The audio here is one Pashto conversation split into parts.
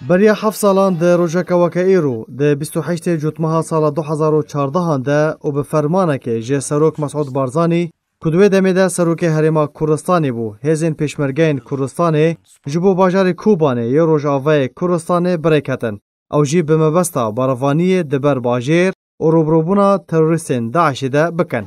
بریا 7 سالان ده روژک وکه ایرو ده 28 جوتمها سال 2014 ده و به فرمانه که جه سروک مسعود بارزانی کدوی دمه ده سروک هریما کورستانی بو هزین پیشمرگین کورستانی جبو باجار کوبانه یه روژ آوه کورستانی بریکتن او جی به مبستا باروانی دبر باجیر و روبروبونا تروریستین داعش ده بکن.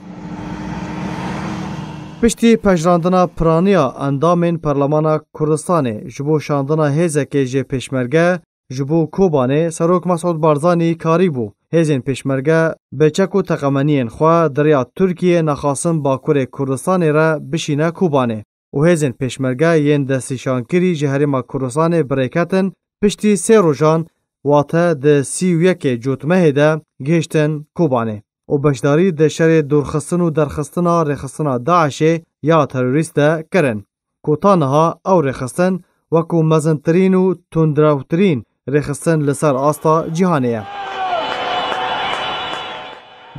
پشتی پجراندنا پرانیا اندامین پارلمانا کردستان جبو شاندنا هزکه جه پیشمرگه جبو کوبانه سروک مسعود بارزانی کاری بو هزین پیشمرگه بچک و تقمنین خواه دریا ترکیه نخاسم باکور کردستان را بشینه کوبانه و هزین پیشمرگه ین دستیشانکری جهرما کردستان بریکتن پشتی 3 روزان واته ده 31 جوتمه ده گشتن کوبانه و بشداری ده شر دورخستن و درخستنا رخستنا داعش یا تروریست ده کرن. کوتانها او رخستن وکو مزنترین و تندراوترین رخستن لسر آستا جهانیه.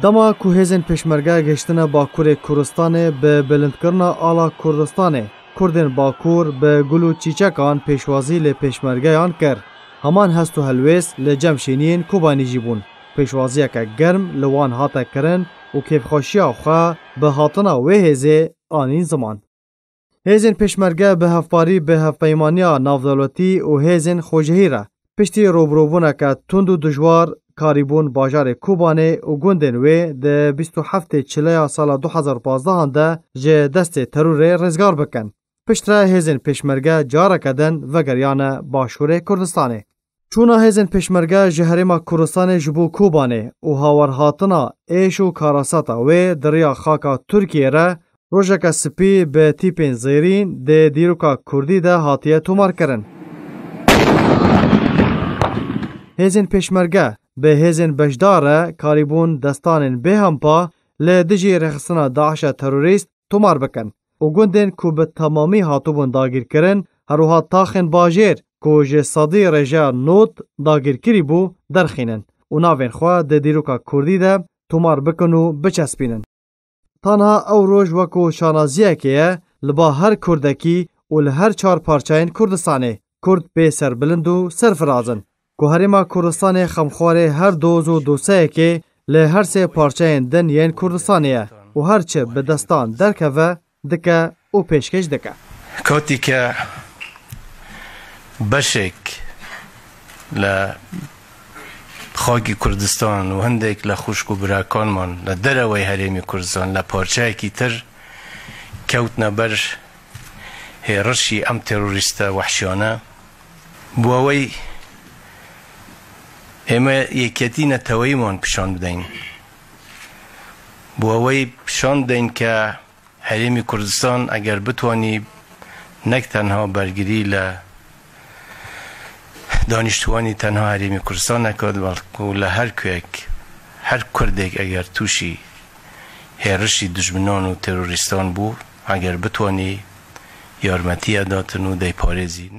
دما کو هزین پیشمرگه گشتن باکور کردستان به بلندکرنا آلا کردستان کردن باکور به گلو چیچکان پیشوازی ل پیشمرگه آن کر. همان هستو هلویس لجمشینین کوبانی جیبون. پیشوازی که گرم لوان هاته کرن و کیف خوشی آخوا به هاتنا و هزه آنین زمان. هزین پیشمرگه به هفپاری به هفپیمانیا نافدولتی و هزین خوجهی را. پشتی روبروبونه که تند و دجوار کاریبون باجار کوبانه و گوندن و ده 27 چلیا سال 2015 ده جه دست ترور رزگار بکن. پشتره هزین پیشمرگه جاره کدن و گریان باشور کردستانه. چونا هزین پیشمرگه جهرما کردستان جبو کوبانه و هاور هاتنا ایش و کاراساتا و دریا خاکا ترکیه را روژک سپی به تیپین زیرین ده دیروکا کردی ده هاتیه تومار کرن. هزین پیشمرگه به هزین بجداره کاریبون دستانین به همپا لدجی رخصنا داعش تروریست تومار بکن و گوندن کو به تمامی هاتوبون داگیر کرن هروها تاخن باجیر کو جه صادی رجا نوت داگیر کری بو درخینن و ناوین خواه ده دیروکا کردی ده تومار بکن و بچسبینن. تنها او روش وکو شانازیه که لبا هر کردکی و لهر 4 پارچاین کردستانه کرد به سر بلند و سرفرازن. که هریما کردستان خمخواره هر دوز و دوسه که لهر 3 پارچاین دن ین کردستانیه و هرچه به دستان درکه و دکه و پیشکش دکه. کاتی که بشک لخاکی کردستان و هندک لخوشک و براکان من لدروی هریمی کردستان لپارچه کی تر کوتنا بر هرشی ام تروریست وحشیانه بواوی اما یکیتی نتویمان پشان بدین بواوی پشان بدین که هریمی کردستان اگر بتوانی نک تنها برگیری دانشتوانی تنها هریمی کردستان نکد بلکه لهر کویک هر کردک اگر توشی هرشی دشمنان و تروریستان بو اگر بتوانی یارمتی داتنو دی پارزی